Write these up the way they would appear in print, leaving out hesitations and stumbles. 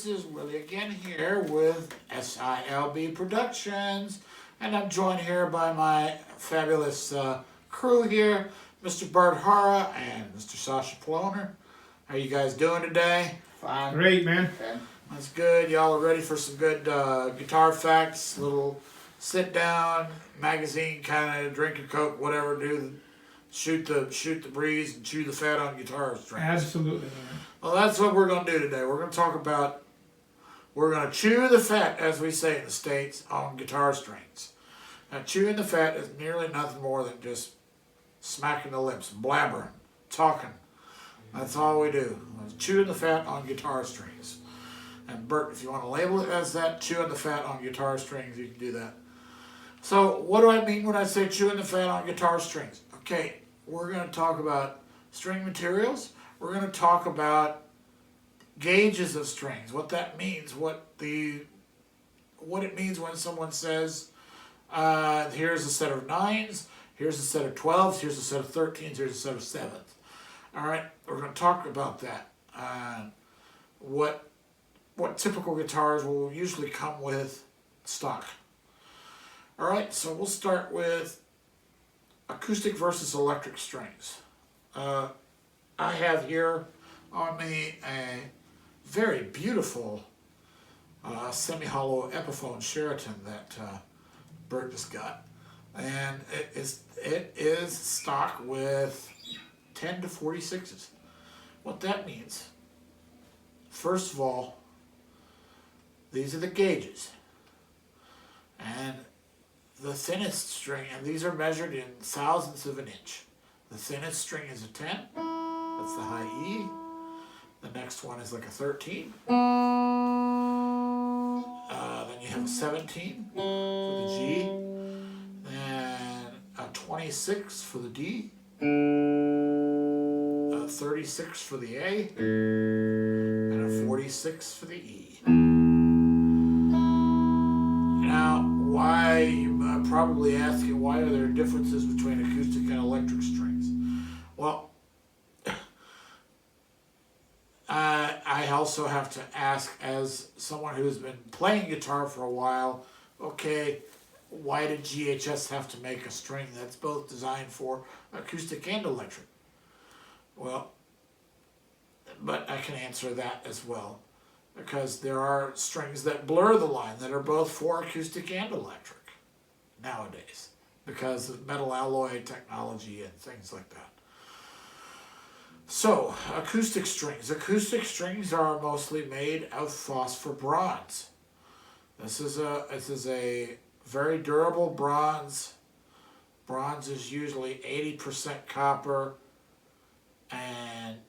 this is Willy again here with SILB Productions, and I'm joined here by my fabulous crew here, Mr. Bert Hara and Mr. Sasha Ploner. How you guys doing today? Fine. Great, man. Okay. That's good. Y'all are ready for some good guitar facts, little sit down, magazine kind of, drink a Coke, whatever, shoot the breeze and chew the fat on guitar strings. Absolutely, man. Well, that's what we're going to do today. We're going to chew the fat, as we say in the States, on guitar strings. Now, chewing the fat is nearly nothing more than just smacking the lips, blabbering, talking. That's all we do. Chewing the fat on guitar strings. And Bert, if you want to label it as that, chewing the fat on guitar strings, you can do that. So, what do I mean when I say chewing the fat on guitar strings? Okay, we're going to talk about string materials. We're going to talk about gauges of strings, what that means, what it means when someone says, here's a set of 9s, here's a set of 12s, here's a set of 13s, here's a set of 7s. All right, we're going to talk about that. What typical guitars will usually come with stock. All right, so we'll start with acoustic versus electric strings. I have here on me a very beautiful semi-hollow Epiphone Sheraton that Bert just got. And it is stock with 10 to 46s. What that means, first of all, these are the gauges. And the thinnest string, and these are measured in thousandths of an inch. The thinnest string is a 10. That's the high E. The next one is like a 13. Then you have a 17 for the G. Then a 26 for the D. A 36 for the A. And a 46 for the E. Now, why, you're probably asking, why are there differences between acoustic and electric strings? Well, I also have to ask, as someone who's been playing guitar for a while, okay, why did GHS have to make a string that's both designed for acoustic and electric? Well, but I can answer that as well, because there are strings that blur the line that are both for acoustic and electric nowadays, because of metal alloy technology and things like that. So, acoustic strings. Acoustic strings are mostly made of phosphor bronze. This is a very durable bronze. Bronze is usually 80% copper and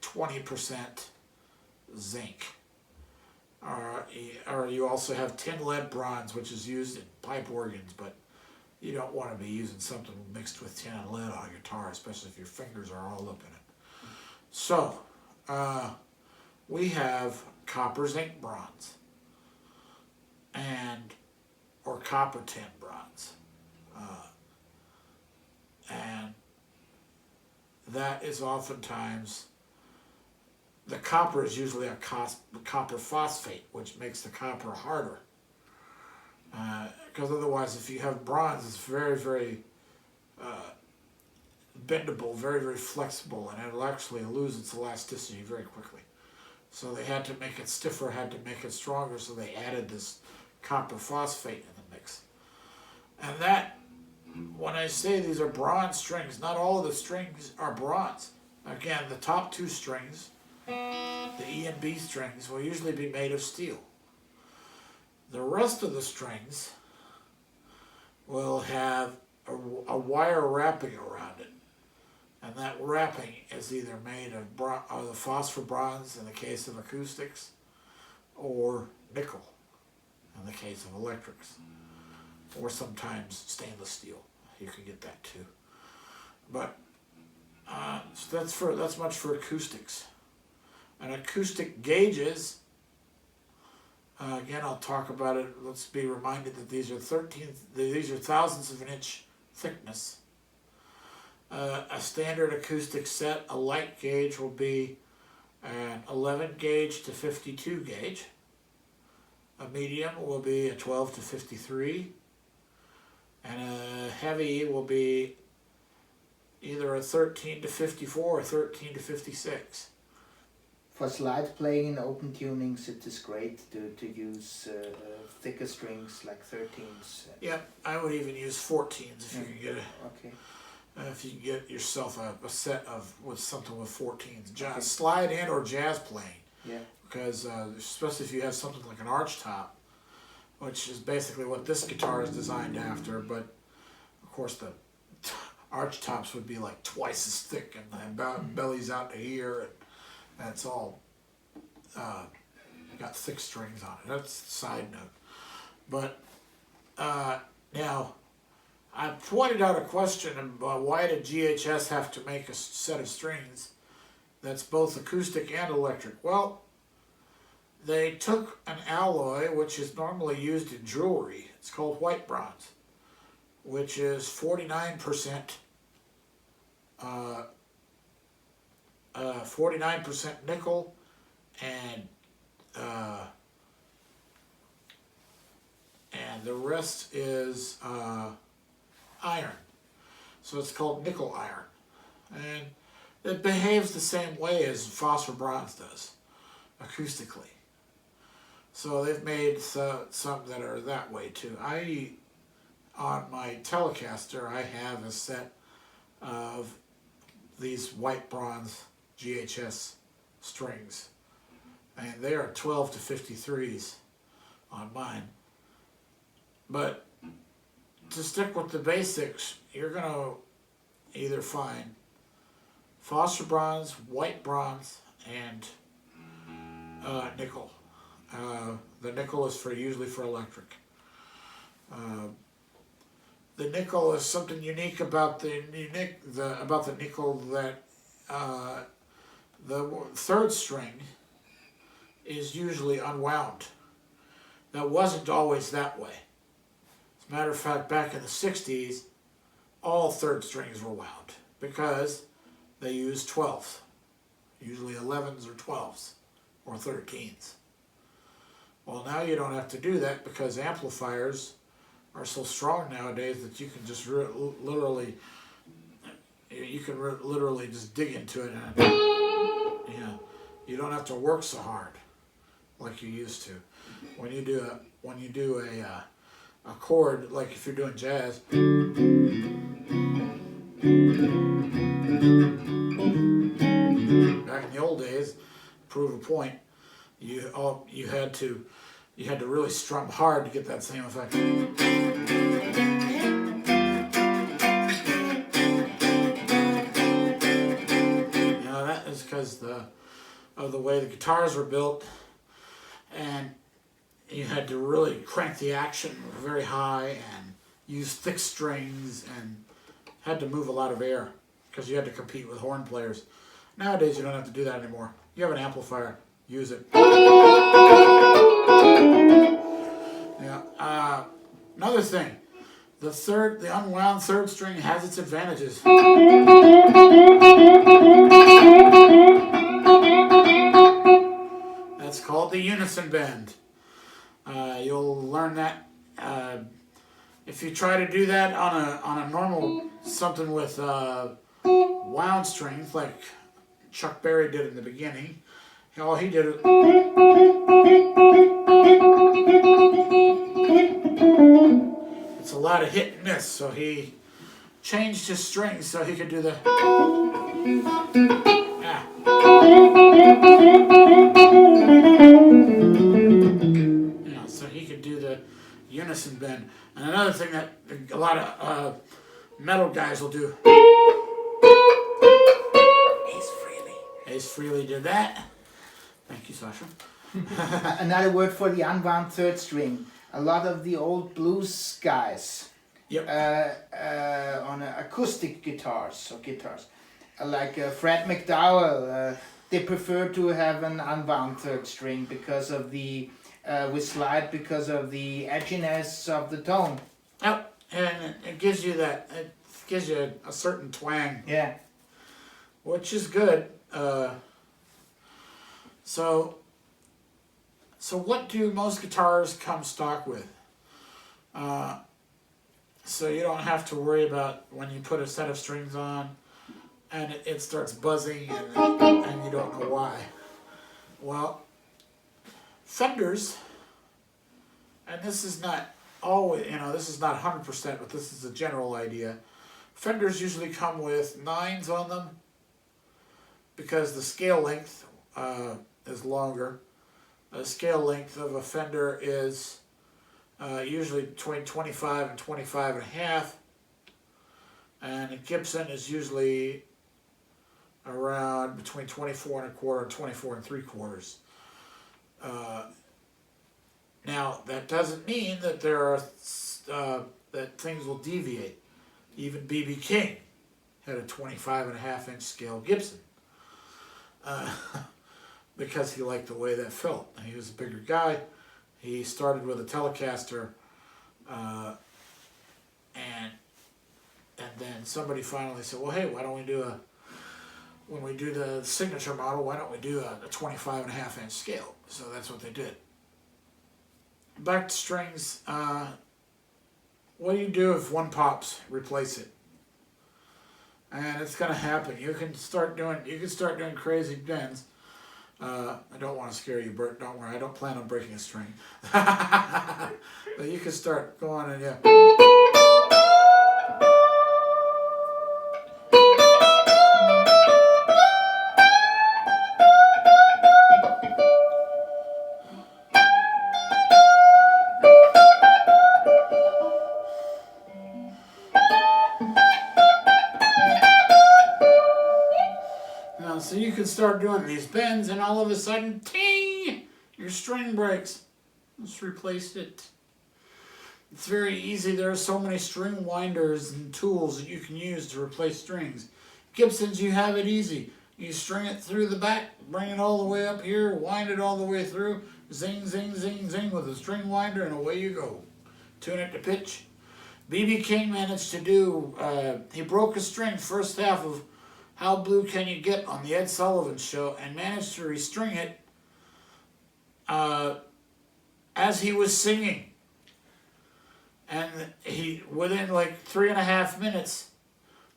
20% zinc. Or you also have tin lead bronze, which is used in pipe organs, but you don't want to be using something mixed with tin and lead on a guitar, especially if your fingers are all up in it. So, we have copper zinc bronze or copper tin bronze. And that is oftentimes, the copper is usually a copper phosphate, which makes the copper harder. Because otherwise, if you have bronze, it's very, very bendable, very, very flexible, and it'll actually lose its elasticity very quickly. So they had to make it stiffer, had to make it stronger, so they added this copper phosphate in the mix. And that, when I say these are bronze strings, not all of the strings are bronze. Again, the top two strings, the E and B strings, will usually be made of steel. The rest of the strings will have a wire wrapping around it. And that wrapping is either made of the phosphor bronze in the case of acoustics, or nickel in the case of electrics, or sometimes stainless steel. You can get that too. But so that's much for acoustics. And acoustic gauges, again, I'll talk about it. Let's be reminded that these are thousandths of an inch thickness. A standard acoustic set, a light gauge, will be an 11 gauge to 52 gauge. A medium will be a 12 to 53. And a heavy will be either a 13 to 54 or 13 to 56. For slide playing in open tunings, it is great to use thicker strings like 13s. Yep, I would even use 14s if you can get it. Okay. If you can get yourself a set of with something with 14s, jazz, slide and or jazz playing. Yeah. Because especially if you have something like an arch top, which is basically what this guitar is designed after, but of course the arch tops would be like twice as thick and the belly's out to here, and it's all got thick strings on it. That's a side note. But now, I pointed out a question about why did GHS have to make a set of strings that's both acoustic and electric? Well, they took an alloy which is normally used in jewelry. It's called white bronze, which is 49% 49% nickel and the rest is iron. So it's called nickel iron, and it behaves the same way as phosphor bronze does acoustically. So they've made some that are that way too. On my Telecaster, I have a set of these white bronze GHS strings, and they are 12 to 53s on mine. But to stick with the basics, you're going to either find phosphor bronze, white bronze, and nickel. The nickel is usually for electric. The nickel is something unique about the nickel that the third string is usually unwound. That wasn't always that way. As a matter of fact, back in the 60s, all third strings were wound because they used 12s, usually 11s or 12s or 13s. Well, now you don't have to do that because amplifiers are so strong nowadays that you can just literally just dig into it, and you don't have to work so hard like you used to. When you do a chord, like if you're doing jazz, back in the old days, prove a point, you had to really strum hard to get that same effect. That is because of the way the guitars were built, and you had to really crank the action very high and use thick strings and had to move a lot of air because you had to compete with horn players. Nowadays you don't have to do that anymore. You have an amplifier, use it. Yeah. Another thing, the unwound third string has its advantages. That's called the unison bend. You'll learn that if you try to do that on a normal something with wound strings like Chuck Berry did in the beginning. All he did was it's a lot of hit and miss, so he changed his strings so he could do the so he could do the unison bend. And another thing that a lot of metal guys will do. Ace Frehley did that. Thank you, Sasha. Another word for the unwound third string. A lot of the old blues guys, on acoustic guitars, like Fred McDowell, they prefer to have an unwound third string because of the with slide, because of the edginess of the tone. Oh, and it gives you a certain twang. Yeah. Which is good. So what do most guitars come stock with? So you don't have to worry about when you put a set of strings on and it starts buzzing and you don't know why. Well, Fenders, and this is not always, this is not 100%, but this is a general idea. Fenders usually come with 9s on them because the scale length is longer. The scale length of a Fender is usually between 25 and 25 and a half, and a Gibson is usually around between 24 and a quarter and 24 and 3/4. Now that doesn't mean that there are that things will deviate. Even B.B. King had a 25 and a half inch scale Gibson because he liked the way that felt. He was a bigger guy. He started with a Telecaster, and then somebody finally said, well, hey, why don't we do when we do the signature model, why don't we do a 25 and a half inch scale? So that's what they did. Back to strings. What do you do if one pops? Replace it. And it's gonna happen. You can start doing crazy bends. I don't want to scare you, Bert. Don't worry. I don't plan on breaking a string. But you can start going and yeah. So you can start doing these bends and all of a sudden, ting, your string breaks. Let's replace it. It's very easy. There are so many string winders and tools that you can use to replace strings. Gibsons, you have it easy. You string it through the back, bring it all the way up here, wind it all the way through, zing, zing, zing, zing with a string winder, and away you go. Tune it to pitch. B.B. King managed to do, he broke a string first half of How Blue Can You Get on the Ed Sullivan Show and managed to restring it as he was singing. And he, within like 3.5 minutes,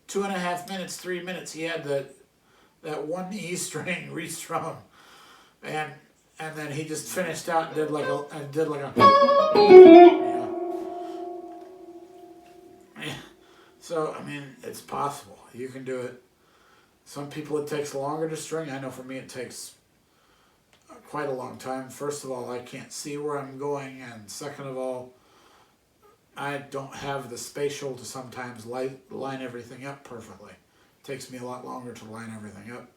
2.5 minutes, 3 minutes, he had that one E string restrung. And then he just finished out and did like a So, I mean, it's possible. You can do it. Some people it takes longer to string. I know for me it takes quite a long time. First of all, I can't see where I'm going, and second of all, I don't have the spatial to sometimes line everything up perfectly. It takes me a lot longer to line everything up.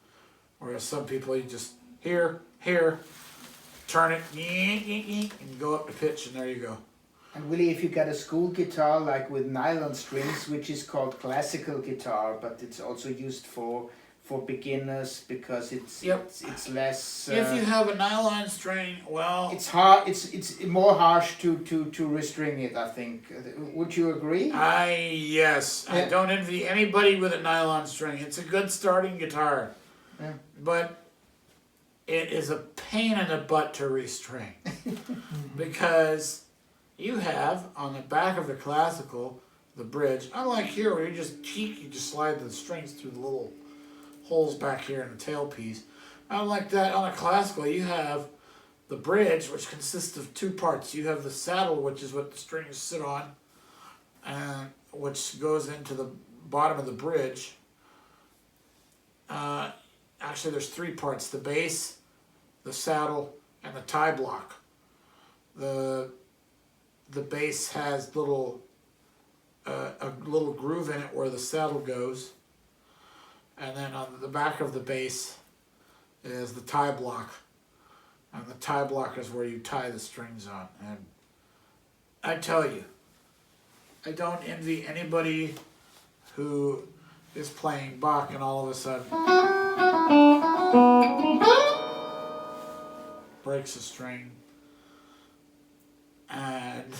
Whereas some people, you just here, turn it, and go up to pitch, and there you go. And Willy, if you got a school guitar like with nylon strings, which is called classical guitar, but it's also used for beginners because it's less. If you have a nylon string, well, it's hard. It's more harsh to restring it. I think. Would you agree? Yes. Yeah. I don't envy anybody with a nylon string. It's a good starting guitar, but it is a pain in the butt to restring because you have on the back of the classical the bridge. Unlike here where you just slide the strings through the little holes back here in the tailpiece. Unlike that, on a classical, you have the bridge, which consists of two parts. You have the saddle, which is what the strings sit on, and which goes into the bottom of the bridge. Actually, there's three parts: the bass, the saddle, and the tie block. The bass has a little groove in it where the saddle goes. And then on the back of the bass is the tie block. And the tie block is where you tie the strings on. And I tell you, I don't envy anybody who is playing Bach and all of a sudden breaks a string and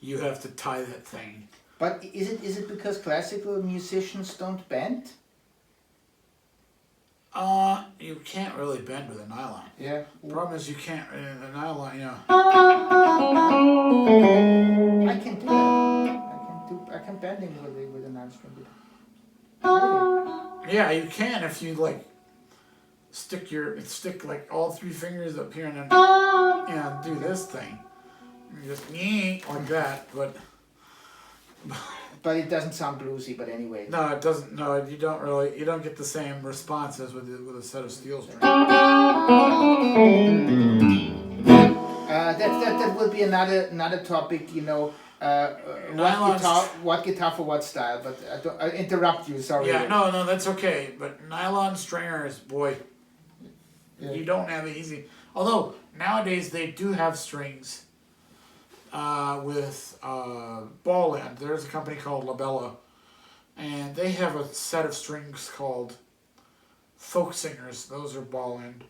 you have to tie that thing. But is it because classical musicians don't bend? You can't really bend with a nylon. Yeah. Problem is you can't, a nylon, you know. I can do that. I can bending with a 9-string guitar. Really? Yeah, you can if you like stick like all 3 fingers up here and then, you know, do this thing. You just like that, but But it doesn't sound bluesy. But anyway. no, it doesn't. No, you don't get the same response as with a set of steel strings. That will be another topic. You know, what guitar for what style. But I interrupt you. Sorry. Yeah, no, that's okay. But nylon stringers, boy, you don't have it easy. Although nowadays they do have strings with ball end. There's a company called Labella, and they have a set of strings called folk singers. Those are ball end,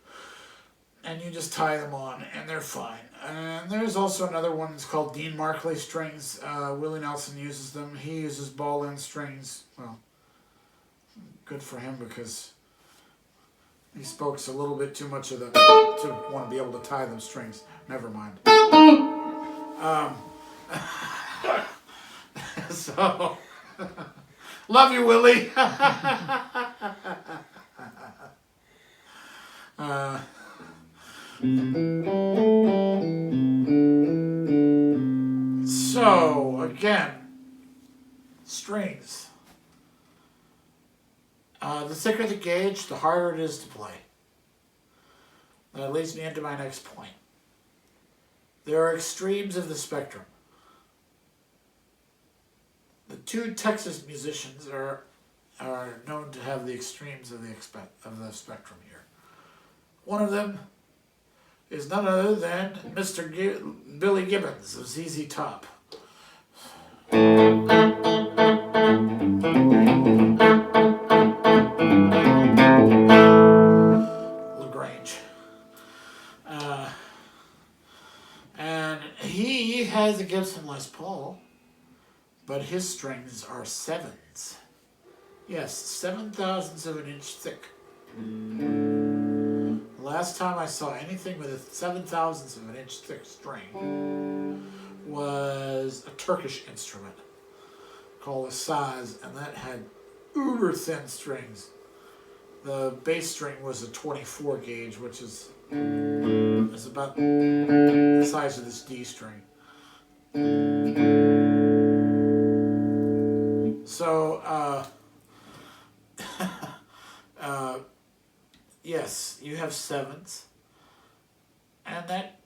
and you just tie them on, and they're fine. And there's also another one that's called Dean Markley strings. Willie Nelson uses them. He uses ball end strings. Well, good for him because he smokes a little bit too much of them to want to be able to tie them strings. Never mind. So, love you, Willie. So, again, strings. The thicker the gauge, the harder it is to play. That leads me into my next point. There are extremes of the spectrum. The 2 Texas musicians are known to have the extremes of the spectrum here. One of them is none other than Mr. Billy Gibbons of ZZ Top. LaGrange. And he has a Gibson Les Paul, but his strings are 7s. Yes, 7/1000ths of an inch thick. Last time I saw anything with a 7/1000ths of an inch thick string was a Turkish instrument called a saz, and that had uber thin strings. The bass string was a 24 gauge, which is about the size of this D string. So, yes, you have 7s, and that,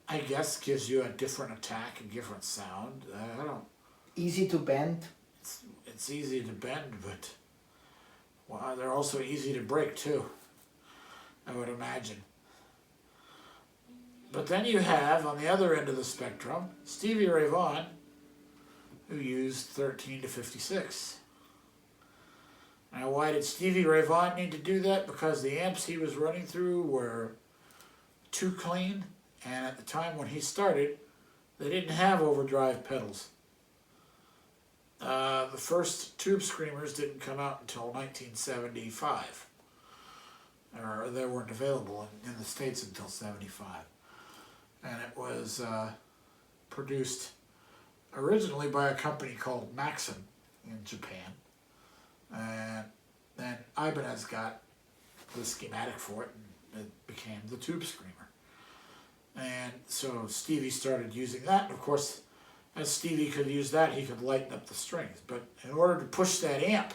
I guess, gives you a different attack, a different sound. I don't. Easy to bend. It's easy to bend, but well, they're also easy to break too, I would imagine. But then you have, on the other end of the spectrum, Stevie Ray Vaughan, who used 13 to 56. Now, why did Stevie Ray Vaughan need to do that? Because the amps he was running through were too clean, and at the time when he started, they didn't have overdrive pedals. The first Tube Screamers didn't come out until 1975. Or they weren't available in the States until 75. And it was produced originally by a company called Maxim in Japan. And then Ibanez got the schematic for it, and it became the Tube Screamer. And so Stevie started using that, and of course, as Stevie could use that, he could lighten up the strings. But in order to push that amp,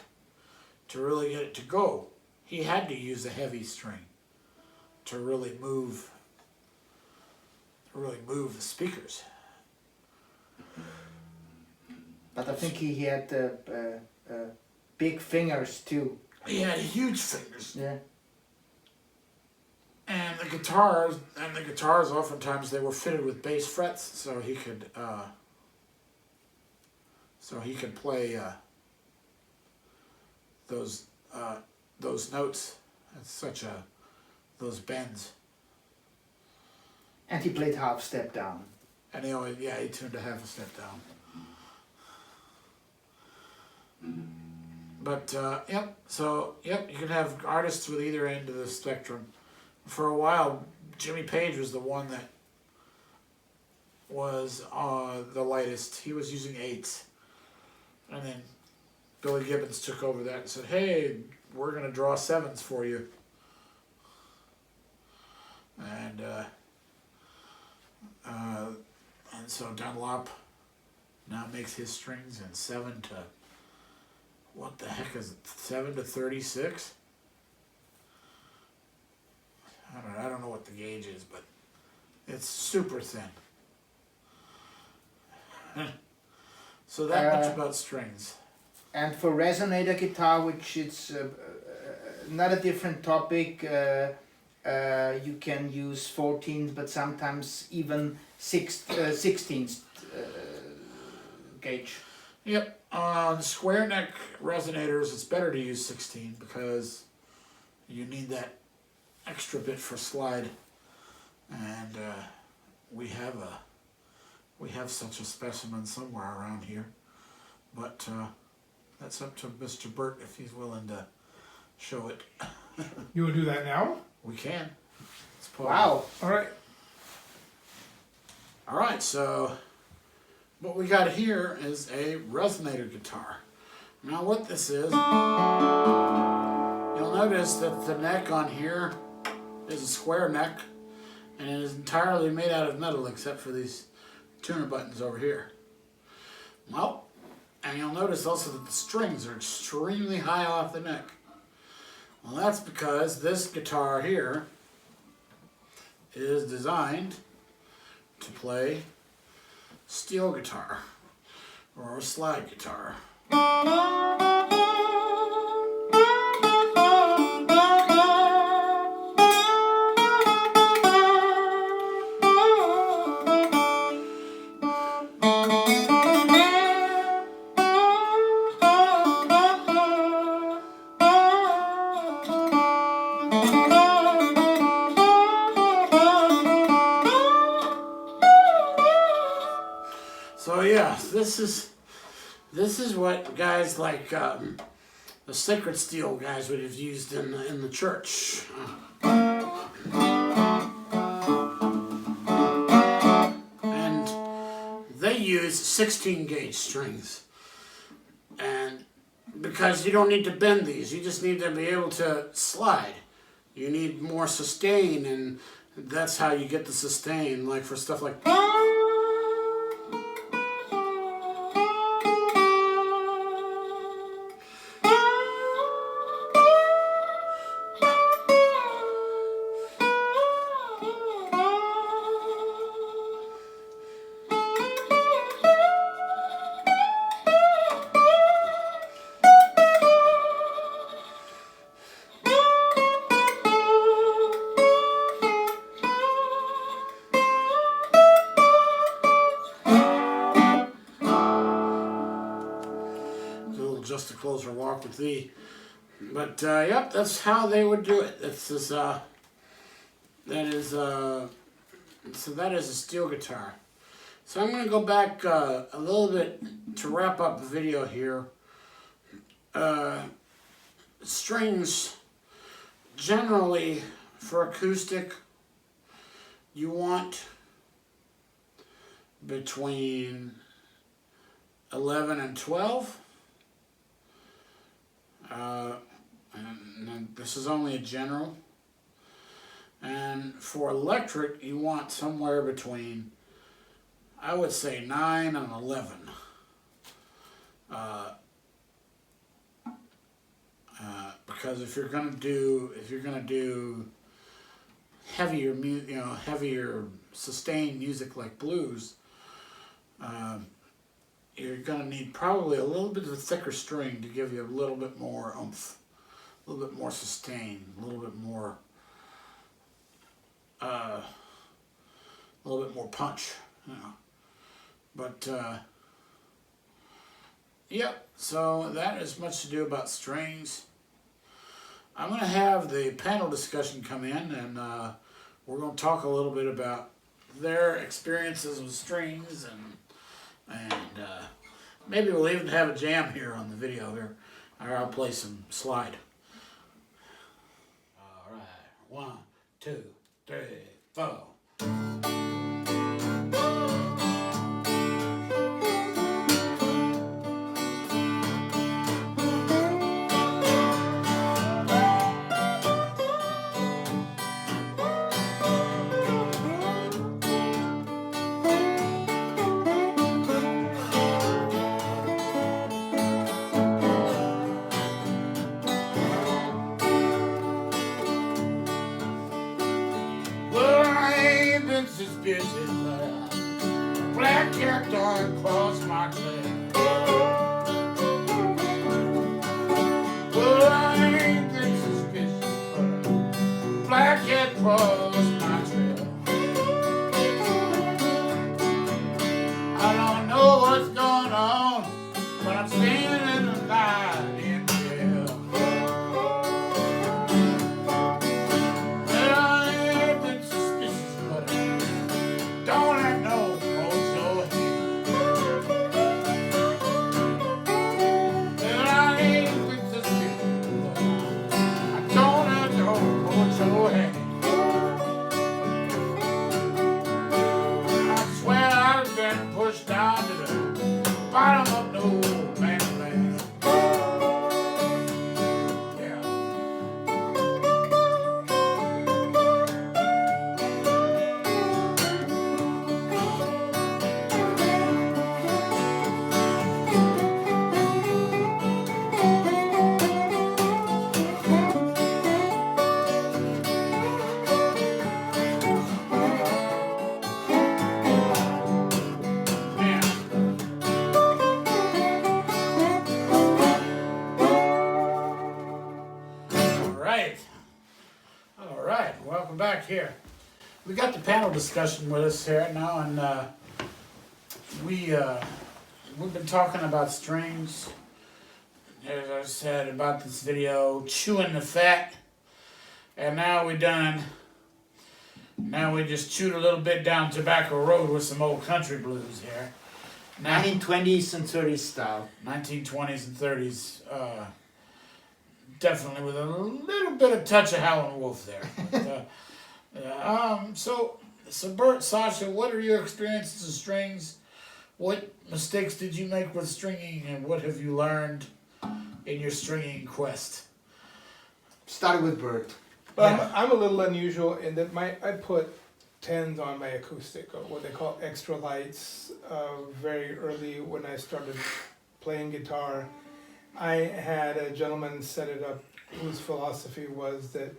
to really get it to go, he had to use a heavy string to really move the speakers. But I think he had big fingers too. He had huge fingers. Yeah. And the guitars oftentimes they were fitted with bass frets, so he could play those notes at those bends. And he played half step down. And he tuned a half a step down. But yep, so yep, you can have artists with either end of the spectrum. For a while, Jimmy Page was the one that was the lightest. He was using 8s, and then Billy Gibbons took over that and said, "Hey, we're gonna draw 7s for you." And so Dunlop now makes his strings in 7 to, what the heck is it, 7 to 36? I don't know what the gauge is, but it's super thin. So that much about strings. And for resonator guitar, which is not a different topic, you can use 14, but sometimes even 16th gauge. Yep, on square neck resonators, it's better to use 16 because you need that extra bit for slide, and we have such a specimen somewhere around here, but that's up to Mr. Bert if he's willing to show it. You will do that now? We can. Wow. All right. All right, so what we got here is a resonator guitar. Now what this is, you'll notice that the neck on here is a square neck, and it is entirely made out of metal except for these tuner buttons over here. Well, and you'll notice also that the strings are extremely high off the neck. Well, that's because this guitar here is designed to play steel guitar or a slide guitar. So yeah, this is what guys like the Sacred Steel guys would have used in the church. And they use 16 gauge strings. And because you don't need to bend these, you just need to be able to slide. You need more sustain, and that's how you get the sustain, like for stuff like Just a closer walk with thee. But yep, that's how they would do it. So that is a steel guitar. So I'm going to go back a little bit to wrap up the video here. Strings, generally for acoustic, you want between 11 and 12. And this is only a general. And for electric, you want somewhere between, I would say, 9 and 11. Because if you're gonna do heavier heavier sustained music like blues, you're going to need probably a little bit of a thicker string to give you a little bit more oomph, a little bit more sustain, a little bit more punch, you know. But yep, so that is much to do about strings. I'm going to have the panel discussion come in, and we're going to talk a little bit about their experiences with strings, and maybe we'll even have a jam here on the video here. All right, I'll play some slide. All right, 1, 2, 3, 4. Well, I ain't been suspicious, but a black cat done crossed my trail. Well, I ain't been suspicious, but a black cat crossed my trail. I don't know what's going on, but I'm standing in the line in jail. Well, I ain't been suspicious, but I don't have no mojo here. Well, I ain't been suspicious, but I don't have no mojo here. I swear I've been pushed down to the bottom of no man's land. Yeah. Yeah. All right, welcome back here. We got the panel discussion with us here now, and we've been talking about strings, as I said, about this video, chewing the fat, and now we just chewed a little bit down Tobacco Road with some old country blues here. Now, 1920s and 30s style. 1920s and 30s, definitely with a little bit of touch of Howlin' Wolf there. But, so Bert, Sasha, what are your experiences with strings? What mistakes did you make with stringing, and what have you learned in your stringing quest? Started with Bert. I'm a little unusual in that I put 10s on my acoustic, or what they call extra lights, very early when I started playing guitar. I had a gentleman set it up whose philosophy was that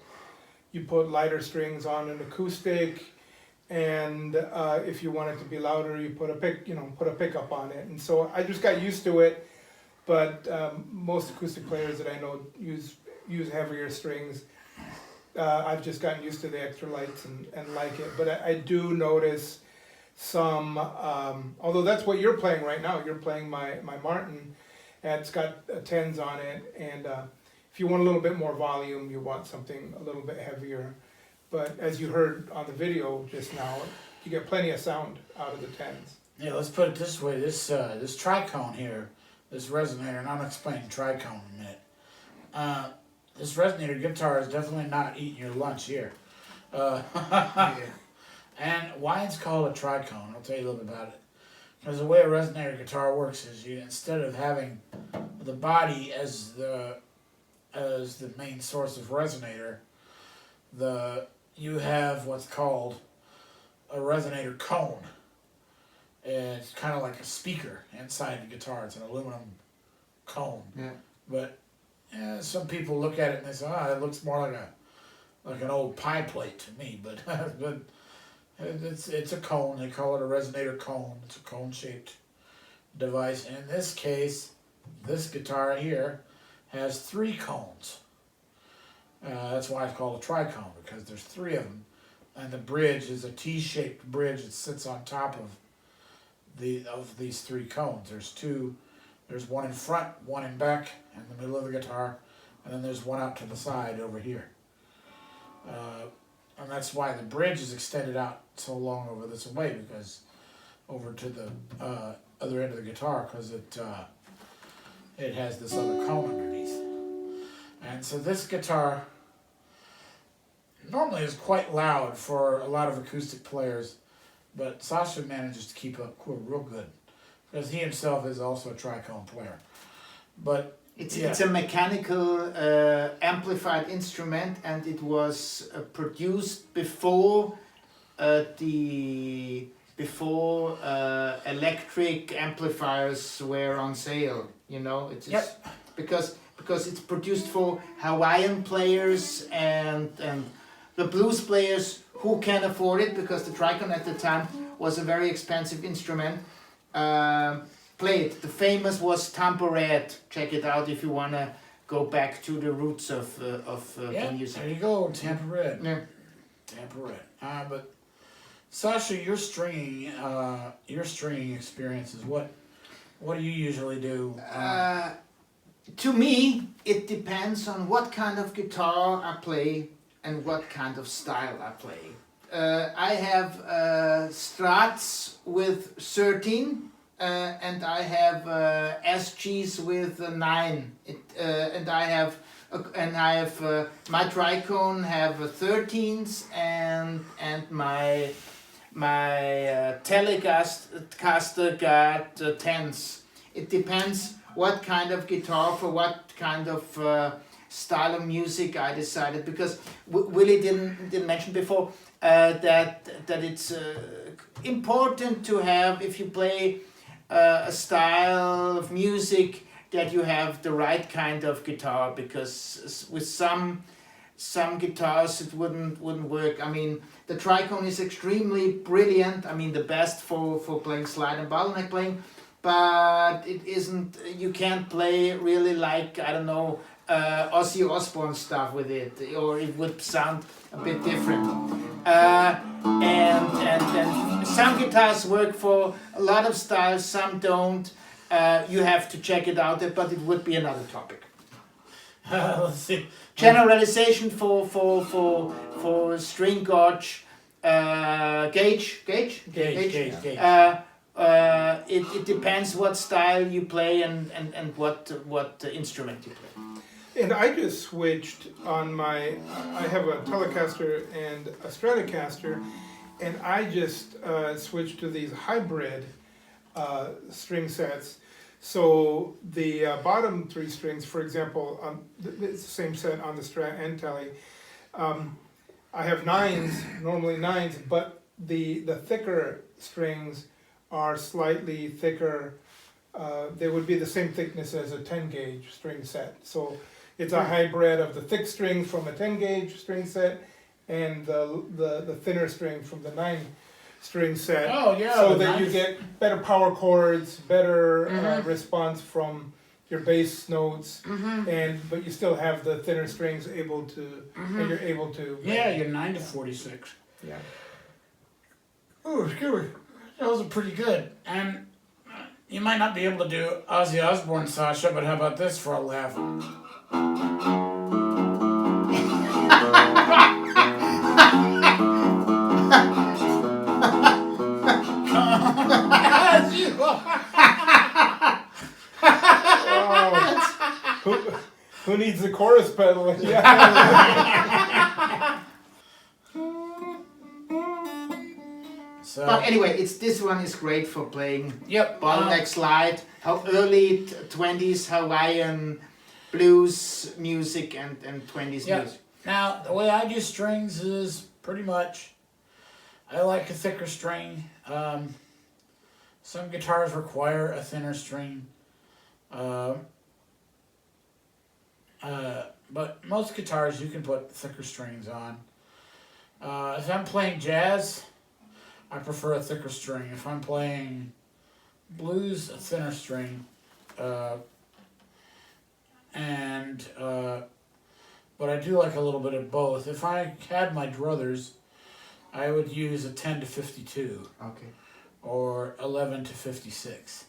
you put lighter strings on an acoustic, and if you want it to be louder, you put a pickup on it. And so I just got used to it. But most acoustic players that I know use heavier strings. I've just gotten used to the extra lights and like it. But I do notice some, although that's what you're playing right now. You're playing my Martin, and it's got 10s on it. And if you want a little bit more volume, you want something a little bit heavier. But as you heard on the video just now, you get plenty of sound out of the 10s. Yeah, let's put it this way. This Tricone here, this Resonator, and I'll explain Tricone in a minute. This Resonator guitar is definitely not eating your lunch here. Yeah. And why it's called a Tricone, I'll tell you a little bit about it. Because the way a Resonator guitar works is instead of having the body as the main source of resonator, you have what's called a resonator cone. It's kind of like a speaker inside the guitar. It's an aluminum cone. Yeah. But some people look at it and they say, it looks more like an old pie plate to me. But but it's a cone. They call it a resonator cone. It's a cone-shaped device. And in this case, this guitar here has 3 cones. That's why it's called a tricone, because there's 3 of them. And the bridge is a T-shaped bridge that sits on top of these 3 cones. There's 2. There's one in front, one in back, in the middle of the guitar, and then there's one out to the side over here. And that's why the bridge is extended out so long over this way, because over to the other end of the guitar, because it has this other cone underneath. And so this guitar normally is quite loud for a lot of acoustic players, but Sasha manages to keep up real good because he himself is also a Tricone player. But it's a mechanical amplified instrument, and it was produced before electric amplifiers were on sale. You know, it's because it's produced for Hawaiian players and the blues players who can afford it, because the Tricone at the time was a very expensive instrument. Play it. The famous was Tambourette. Check it out if you wanna go back to the roots of the music. There you go, Tambourette. Yeah. Tambourette. But Sasha, your stringing experiences. What do you usually do? To me, it depends on what kind of guitar I play and what kind of style I play. I have Strats with 13, and I have SGs with 9. And I have my Tricone have 13s and my Telecaster got 10s. It depends what kind of guitar for what kind of style of music I decided, because Willy didn't mention before that it's important to have, if you play a style of music, that you have the right kind of guitar, because with some guitars it wouldn't work. I mean, the Tricone is extremely brilliant. I mean, the best for playing slide and bottleneck playing, but it isn't. You can't play really like, I don't know, Ozzy Osbourne stuff with it, or it would sound a bit different. And some guitars work for a lot of styles, some don't. You have to check it out, but it would be another topic. Let's see. Generalization for string gauge, gauge. It depends what style you play and what instrument you play. And I just switched on I have a Telecaster and a Stratocaster, and I just switched to these hybrid string sets. So the bottom 3 strings, for example, it's the same set on the Strat and Tele. I have 9s, normally 9s, but the thicker strings are slightly thicker. They would be the same thickness as a 10 gauge string set. So it's a hybrid of the thick strings from a 10 gauge string set and the thinner string from the 9 string set. Oh yeah. So that you get better power chords, better response from your bass notes, but you still have the thinner strings able to, and you're able to. Yeah, you're 9 to 46. Yeah. Ooh, excuse me. Those are pretty good. And you might not be able to do Ozzy Osbourne, Sasha, but how about this for a laugh? Who needs the chorus pedal? Yeah. So, But anyway, this one is great for playing bottleneck slide, early 20s Hawaiian blues music and 20s music. Now, the way I do strings is pretty much, I like a thicker string. Some guitars require a thinner string. But most guitars you can put thicker strings on. If I'm playing jazz, I prefer a thicker string. If I'm playing blues, a thinner string. But I do like a little bit of both. If I had my druthers, I would use a 10 to 52. Okay. Or 11 to 56.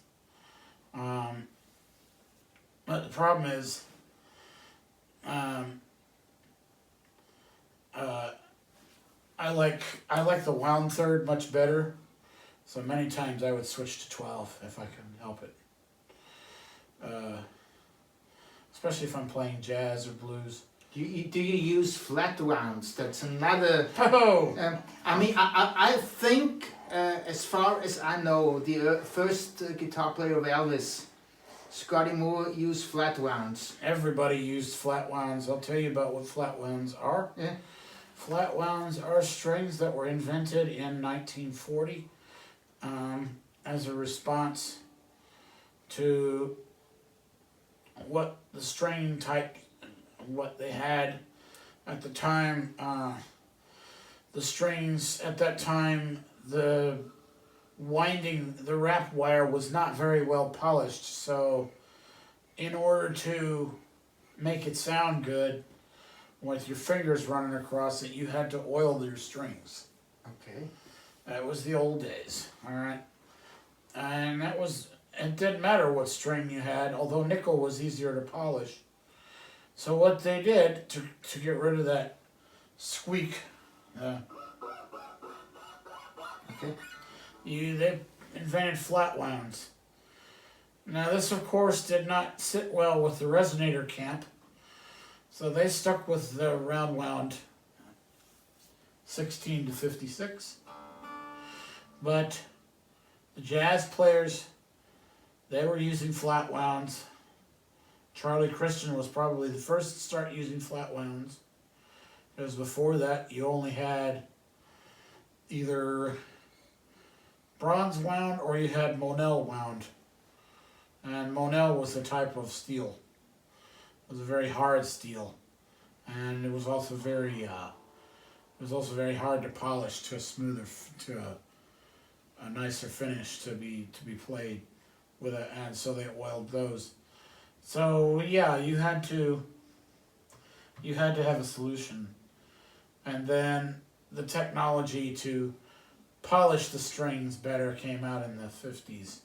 But the problem is, I like the wound third much better, so many times I would switch to 12 if I could help it. especially if I'm playing jazz or blues. Do you use flat wounds? That's another. Oh, I mean, I think, as far as I know, the first guitar player of Elvis, Scotty Moore, used flat wounds. everybody used flat wounds. I'll tell you about what flat wounds are. Yeah. Flat wounds are strings that were invented in 1940 as a response to what the string type, what they had at the time. The strings at that time, the wrap wire was not very well polished, so in order to make it sound good with your fingers running across it, you had to oil your strings. Okay. That was the old days, all right? And it didn't matter what string you had, although nickel was easier to polish. So what they did to get rid of that squeak, Okay. they invented flat wounds. Now this, of course, did not sit well with the Resonator camp, so they stuck with the round wound 16 to 56. But the jazz players, they were using flat wounds. Charlie Christian was probably the first to start using flat wounds, because before that you only had either bronze wound or you had Monel wound. And Monel was a type of steel. It was a very hard steel, and it was also very hard to polish to a smoother, to a nicer finish to be played with it, and so they oiled those. So yeah, you had to have a solution, and then the technology to polish the strings better came out in the 50s.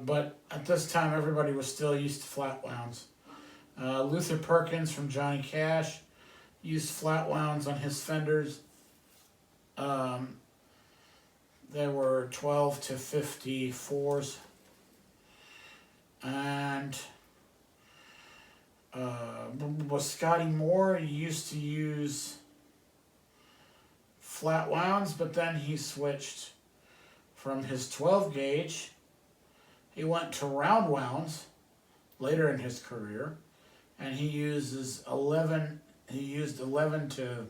But at this time, everybody was still used to flat wounds. Luther Perkins from Johnny Cash used flat wounds on his Fenders. There were 12 to 54s. And Scotty Moore used to use flat wounds, but then he switched from his 12 gauge. He went to round wounds later in his career, and he used 11 to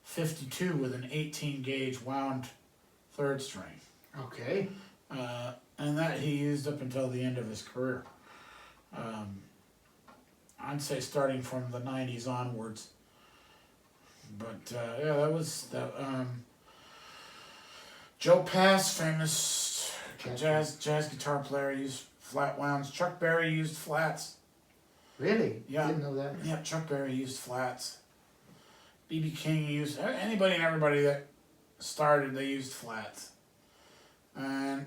52 with an 18 gauge wound third string. Okay. And that he used up until the end of his career. I'd say starting from the 90s onwards. But yeah, that was that. Joe Pass, famous jazz guitar player, used flat wounds. Chuck Berry used flats. Really? Yeah. Didn't know that. Yeah, Chuck Berry used flats. B.B. King used, anybody and everybody that started, they used flats. And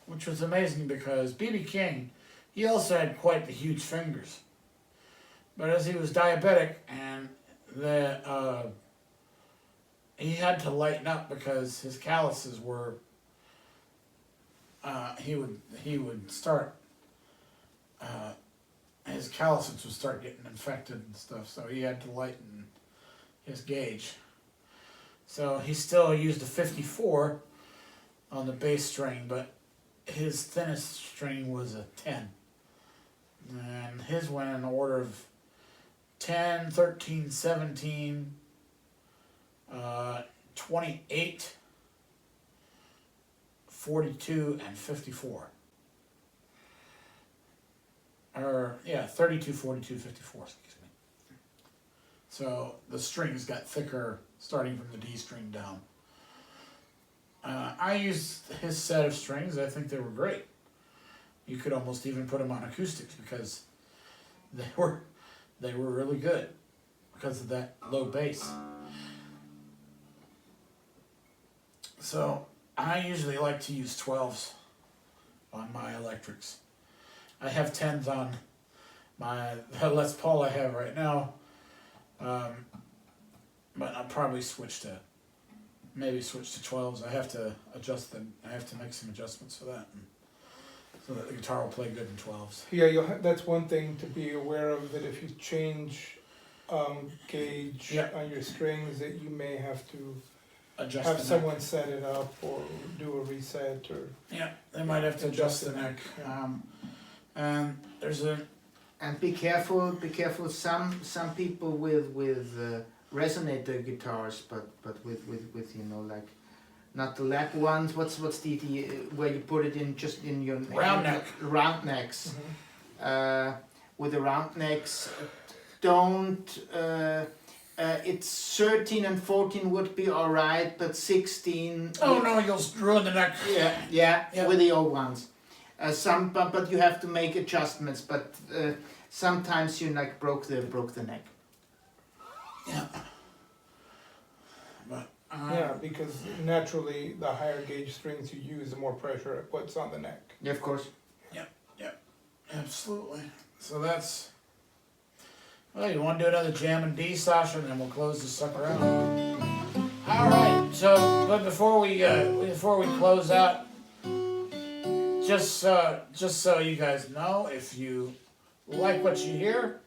which was amazing because B.B. King, he also had quite the huge fingers. But as he was diabetic, and he had to lighten up because his calluses were, he would start, his calluses would start getting infected and stuff, so he had to lighten his gauge. So he still used a 54 on the bass string, but his thinnest string was a 10. And his went in order of 10, 13, 17, 28, 42, and 54. Or, yeah, 32, 42, 54, excuse me. So the strings got thicker starting from the D string down. I used his set of strings. I think they were great. You could almost even put them on acoustics because they were really good because of that low bass. So I usually like to use 12s on my electrics. I have 10s on my Les Paul I have right now, but I'll probably switch to 12s. I have to adjust them. I have to make some adjustments for that. so that the guitar will play good in 12s. Yeah, that's one thing to be aware of, that if you change gauge Yeah. on your strings, that you may have to Adjust have the neck. someone set it up or do a reset or. Yeah, they might have to adjust the neck. Yeah. And there's a And be careful. Some people with resonator guitars, but with you know, like not the lap ones. What's the where you put it in just in your Round neck. round necks. Mhm. With the round necks, don't. It's 13 and 14 would be alright, but 16. oh no, you'll ruin the neck. Yeah, with the old ones. But you have to make adjustments. But sometimes you like broke the neck. Yeah. But Yeah, because naturally the higher gauge strings you use, the more pressure it puts on the neck. Yeah, of course. absolutely. So that's. Well, you want to do another jam in D, Sasha, and then we'll close this sucker out. All right. So, but before we close out, just so you guys know, if you like what you hear,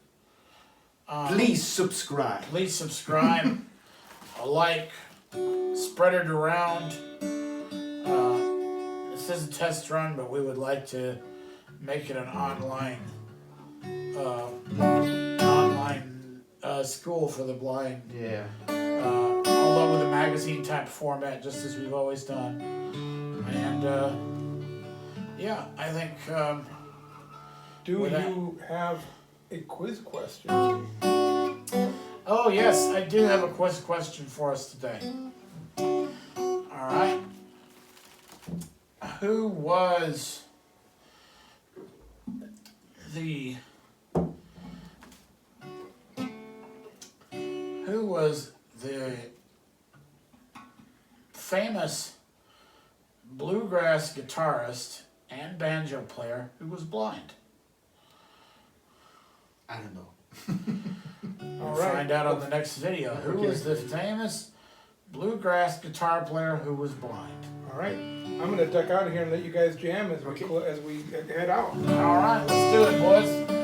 Please subscribe. please subscribe, like, spread it around. This is a test run, but we would like to make it an online school for the blind. Yeah. Although with a magazine type format, just as we've always done. And yeah, I think. Do With that- you have a quiz question? Oh yes, I do have a quiz question for us today. All right. Who was the famous bluegrass guitarist and banjo player who was blind? I don't know. We'll All right. find out on the next video. Who Okay. was the famous bluegrass guitar player who was blind? All right, I'm gonna duck out of here and let you guys jam as we Okay. as we head out. All right, let's do it, boys.